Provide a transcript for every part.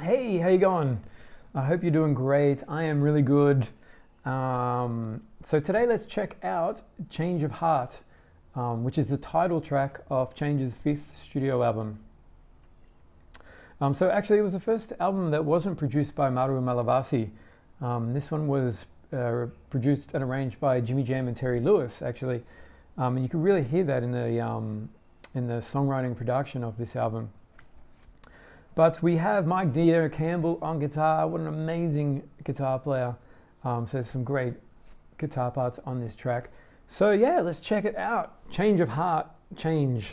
Hey, how you going? I hope you're doing great. I am really good. So today let's check out Change of Heart, which is the title track of Change's fifth studio album. So actually it was the first album that wasn't produced by Maru Malavasi. This one was produced and arranged by Jimmy Jam and Terry Lewis, actually. And you can really hear that in the songwriting production of this album. But we have Dino Campbell on guitar. What an amazing guitar player. So there's some great guitar parts on this track. So yeah, let's check it out. Change of Heart, Change.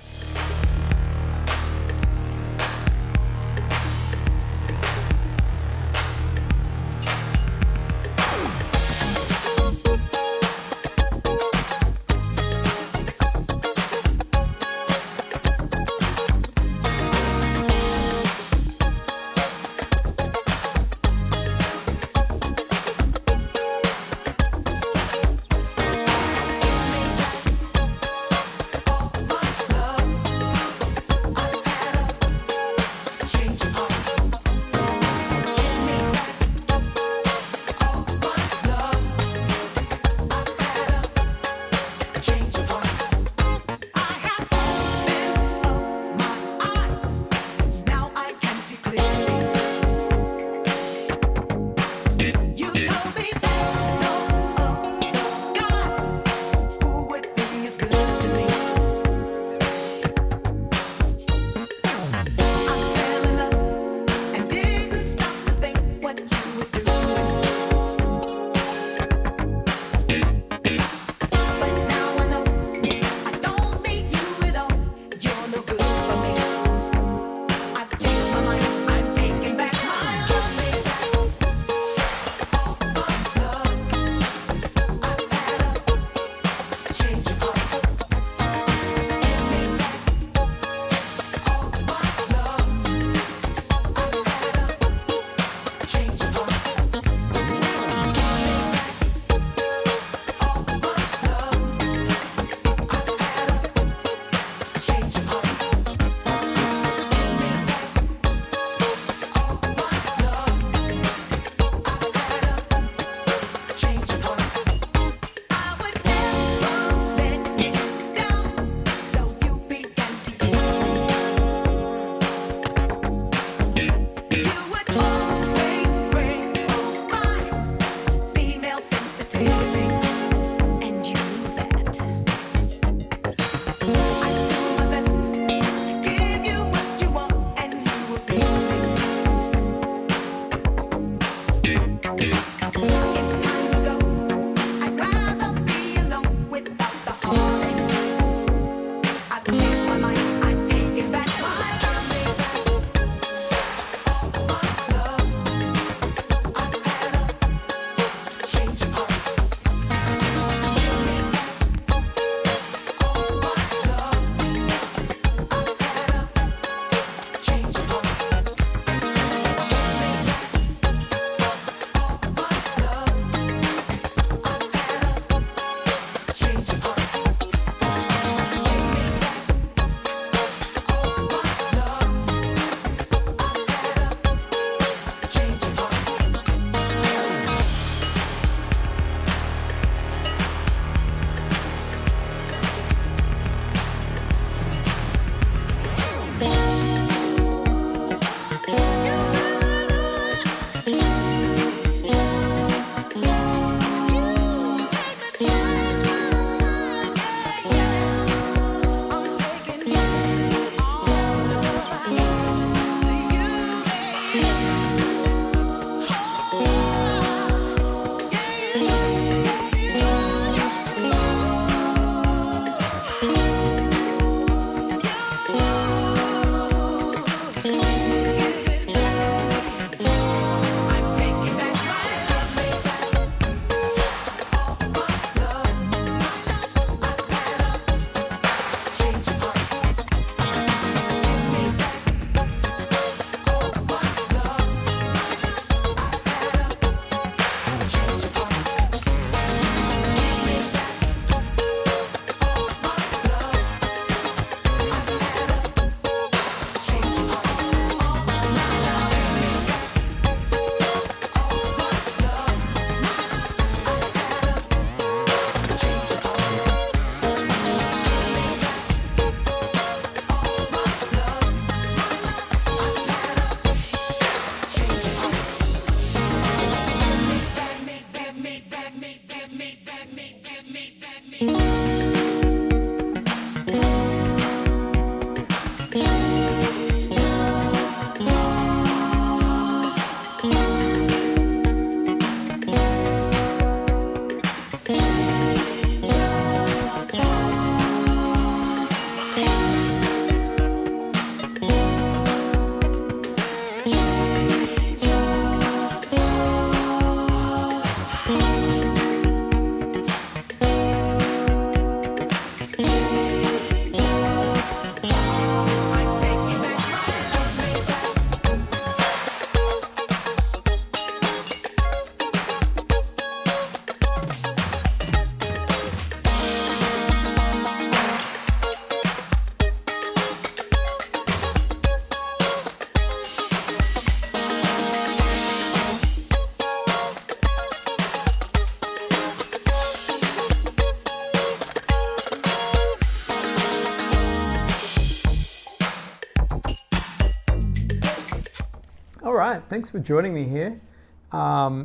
All right, thanks for joining me here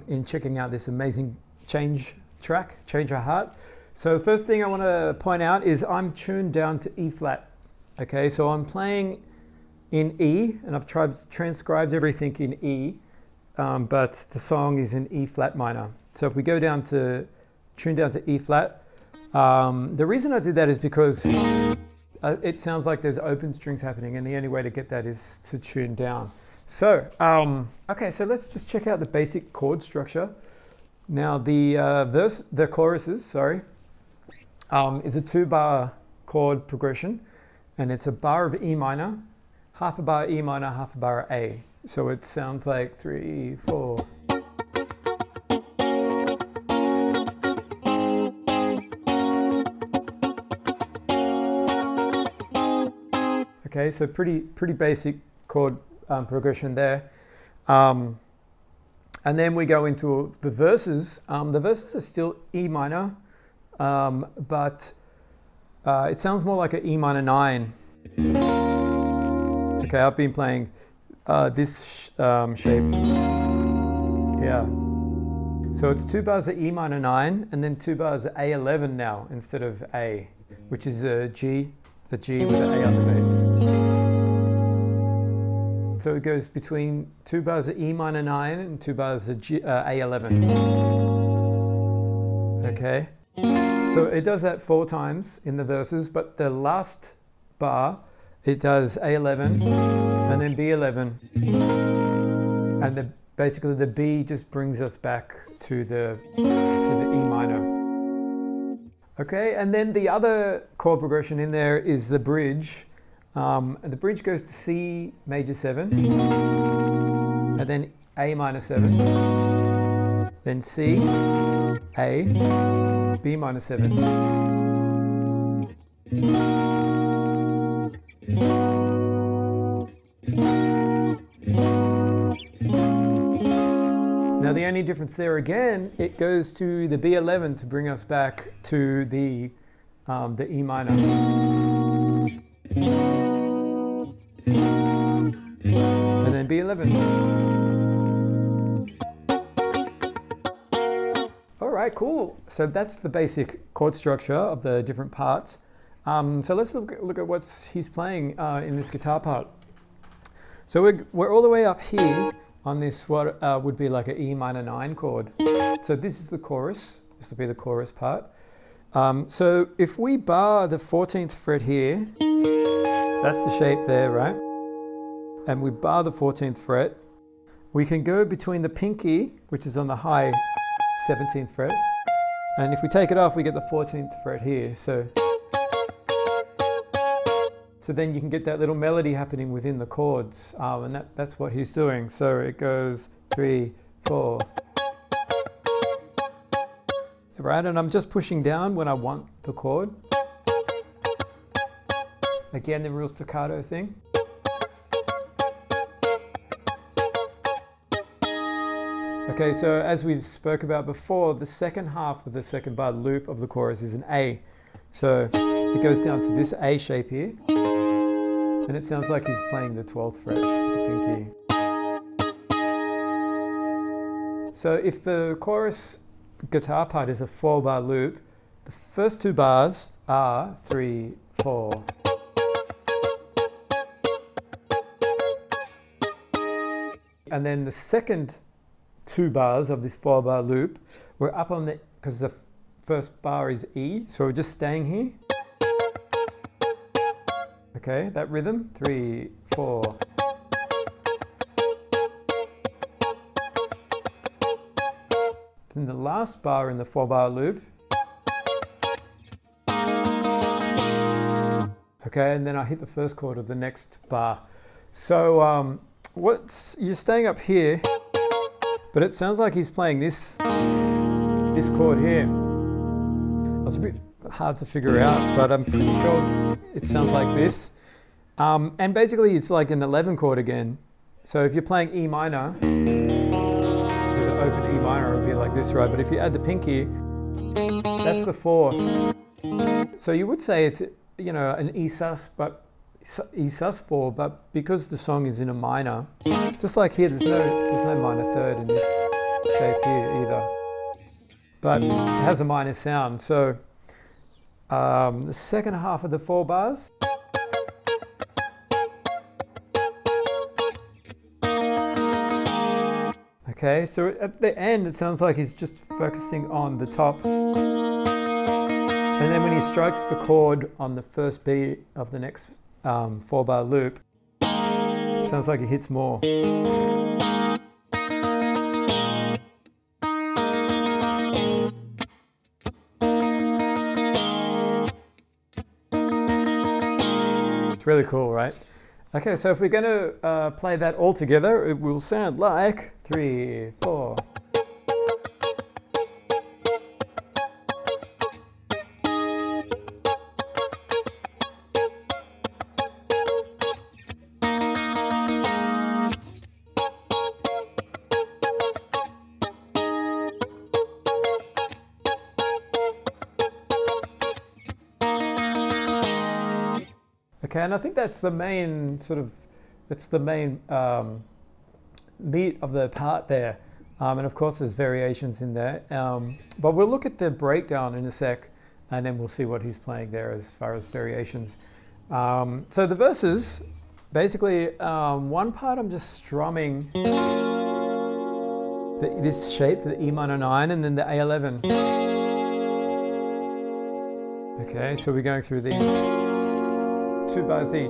in checking out this amazing Change track, Change Our Heart. So the first thing I want to point out is I'm tuned down to E flat. Okay, so I'm playing in E, and I've transcribed everything in E, but the song is in E flat minor. So if we go down to, tune down to E flat, the reason I did that is because it sounds like there's open strings happening, and the only way to get that is to tune down. So, okay, so let's just check out the basic chord structure. Now the choruses, sorry, is a 2-bar chord progression, and it's a bar of E minor, half a bar E minor, half a bar A. So it sounds like 3, 4. Okay, so pretty basic chord progression there. And then we go into the verses. The verses are still E minor, but it sounds more like an E minor 9. Okay, I've been playing this shape here. So it's 2 bars of E minor 9 and then 2 bars of A11 now instead of A, which is a G with an A on the bass. So it goes between 2 bars of E minor 9 and 2 bars of A11. Okay, so it does that 4 times in the verses, but the last bar it does A11 and then B11, and basically the B just brings us back to the E minor. Okay, and then the other chord progression in there is the bridge. And the bridge goes to C major 7, and then A minor 7, then C, A, B minor 7. Now the only difference there again, it goes to the B11 to bring us back to the E minor. And then B11. All right, cool. So that's the basic chord structure of the different parts. So let's look at what he's playing in this guitar part. So we're all the way up here on this, what would be like an E minor 9 chord. So this is the chorus. This will be the chorus part. So if we bar the 14th fret here, that's the shape there, right? And we bar the 14th fret, we can go between the pinky, which is on the high 17th fret, and if we take it off, we get the 14th fret here. So then you can get that little melody happening within the chords, and that's what he's doing. So it goes 3, 4. Right, and I'm just pushing down when I want the chord. Again, the real staccato thing. Okay, so as we spoke about before, the second half of the second bar loop of the chorus is an A. So it goes down to this A shape here, and it sounds like he's playing the 12th fret with the pinky. So if the chorus guitar part is a 4-bar loop, the first 2 bars are 3, 4. And then the second 2 bars of this 4-bar loop, we're up on the, because the first bar is E, so we're just staying here. Okay, that rhythm, 3, 4. Then the last bar in the 4-bar loop. Okay, and then I hit the first chord of the next bar. So you're staying up here, but it sounds like he's playing this chord here. It's a bit hard to figure out, but I'm pretty sure it sounds like this. And basically it's like an 11 chord again. So if you're playing E minor, this is an open E minor, it would be like this, right? But if you add the pinky, that's the 4th. So you would say it's, you know, an E sus, but E sus4, but because the song is in a minor, just like here, there's no minor third in this shape here either, but it has a minor sound. So the second half of the 4 bars. Okay, so at the end it sounds like he's just focusing on the top. And then when he strikes the chord on the first beat of the next 4-bar loop, it sounds like he hits more. It's really cool, right? Okay, so if we're going to play that all together, it will sound like 3, 4. Okay, and I think that's the main meat of the part there. And of course there's variations in there. But we'll look at the breakdown in a sec, and then we'll see what he's playing there as far as variations. So the verses, basically one part I'm just strumming this shape for the E minor 9 and then the A11. Okay, so we're going through these 2 bars each.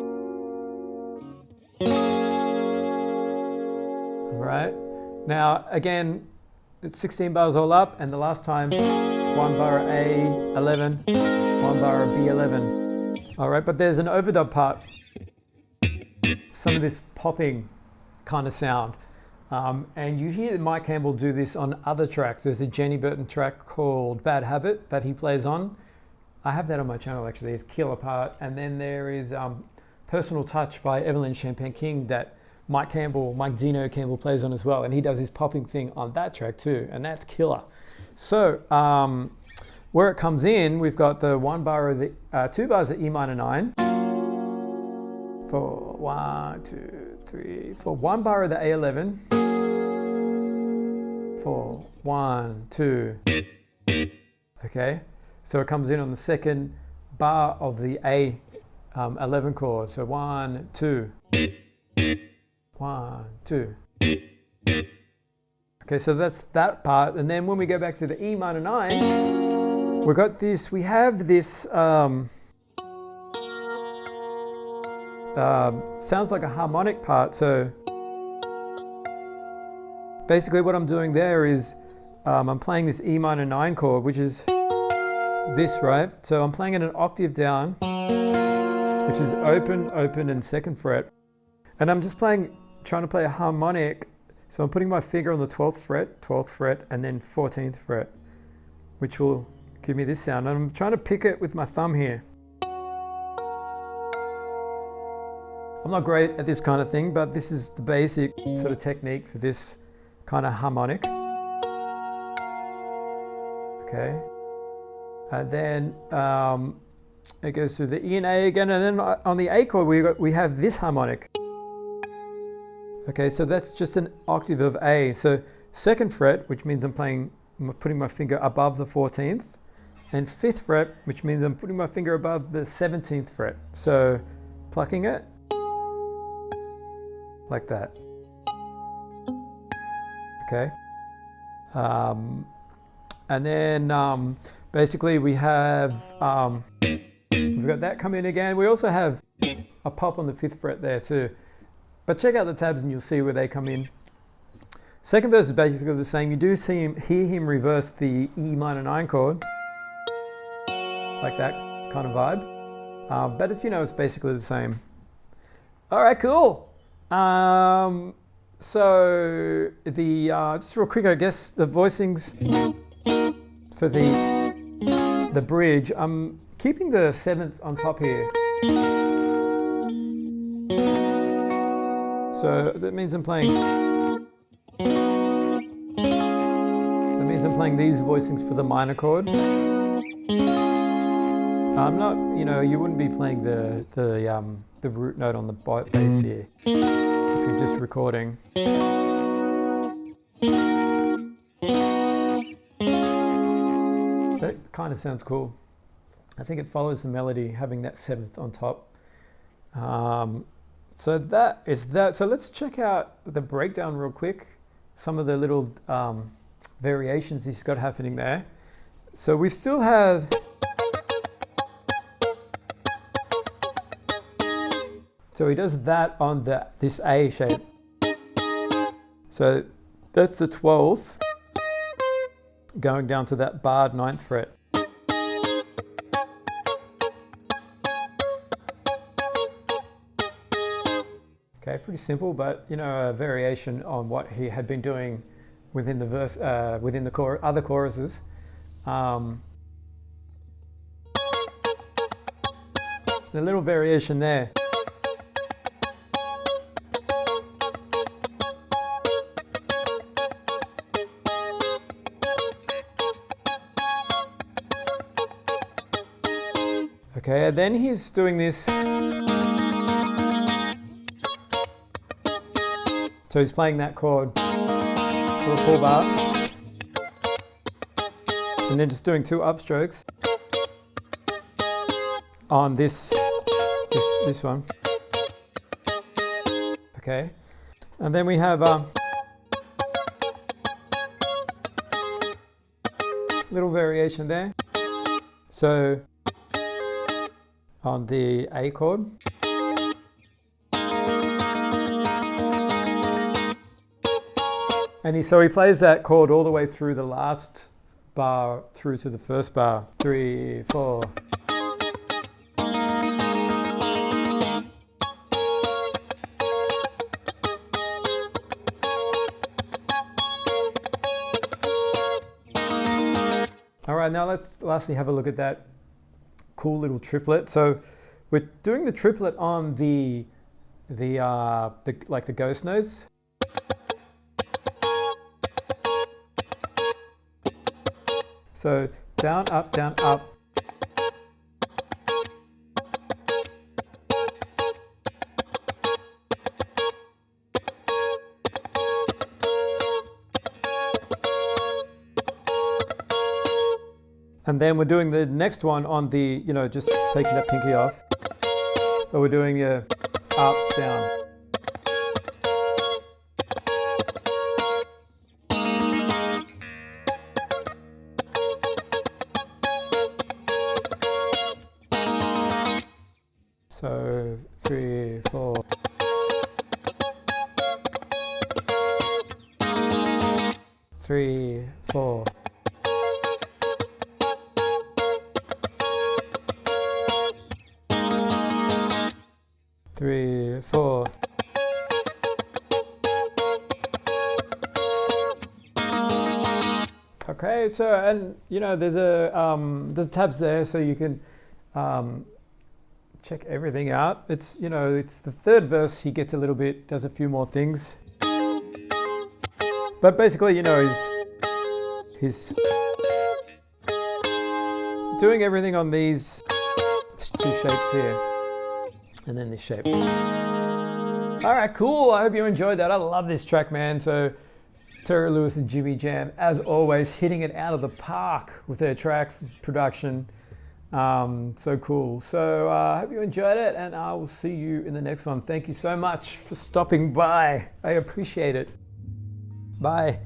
Right. Now again, it's 16 bars all up, and the last time 1 bar of A11, 1 bar of B11. All right, but there's an overdub part. Some of this popping kind of sound. And you hear Mike Cambell do this on other tracks. There's a Jenny Burton track called Bad Habit that he plays on. I have that on my channel actually, it's killer part. And then there is Personal Touch by Evelyn Champagne King that Mike Dino Campbell plays on as well. And he does his popping thing on that track too, and that's killer. So where it comes in, we've got the 1 bar of the 2 bars of E minor 9. For 1, 2, 3, 4. 1 bar of the A11. For 1, 2. Okay. So it comes in on the second bar of the A11 chord. So 1, 2. 1, 2. Okay, so that's that part. And then when we go back to the E minor 9, we have this sounds like a harmonic part. So basically what I'm doing there is I'm playing this E minor 9 chord, which is this, right? So I'm playing it an octave down, which is open, open, and 2nd fret. And I'm just trying to play a harmonic. So I'm putting my finger on the 12th fret, and then 14th fret, which will give me this sound. And I'm trying to pick it with my thumb here. I'm not great at this kind of thing, but this is the basic sort of technique for this kind of harmonic. Okay. And then it goes through the E and A again, and then on the A chord we have this harmonic. Okay, so that's just an octave of A. So 2nd fret, which means I'm putting my finger above the 14th, and 5th fret, which means I'm putting my finger above the 17th fret. So plucking it like that. Okay. And then basically we've got that come in again. We also have a pop on the 5th fret there too. But check out the tabs and you'll see where they come in. Second verse is basically the same. You do hear him reverse the E minor 9 chord, like that kind of vibe. But as you know, it's basically the same. All right, cool. So just real quick, I guess the voicings for the bridge. I'm keeping the 7th on top here. So that means I'm playing these voicings for the minor chord. I'm not, you wouldn't be playing the root note on the bass here if you're just recording. That kind of sounds cool. I think it follows the melody, having that seventh on top. So that is that. So let's check out the breakdown real quick. Some of the little variations he's got happening there. So we still have. So he does that on this A shape. So that's the 12th, going down to that barred 9th fret. Okay, pretty simple, but a variation on what he had been doing within the verse, within the other choruses. The little variation there. Okay, and then he's doing this. So he's playing that chord for a full bar, and then just doing 2 upstrokes on this one. Okay, and then we have little variation there. So on the A chord. And so he plays that chord all the way through the last bar through to the first bar. 3, 4. All right, now let's lastly have a look at that cool little triplet. So we're doing the triplet on the ghost notes. So down, up, down, up. And then we're doing the next one on the, just taking that pinky off. So we're doing up, down. So 3, 4. 3, 4. 3, 4. Okay, so and there's tabs there, so you can check everything out. It's it's the third verse. He gets does a few more things, but basically he's doing everything on these 2 shapes here. And then this shape. All right, cool. I hope you enjoyed that. I love this track, man. So Terry Lewis and Jimmy Jam, as always, hitting it out of the park with their tracks, production. So cool. So I hope you enjoyed it, and I will see you in the next one. Thank you so much for stopping by. I appreciate it. Bye.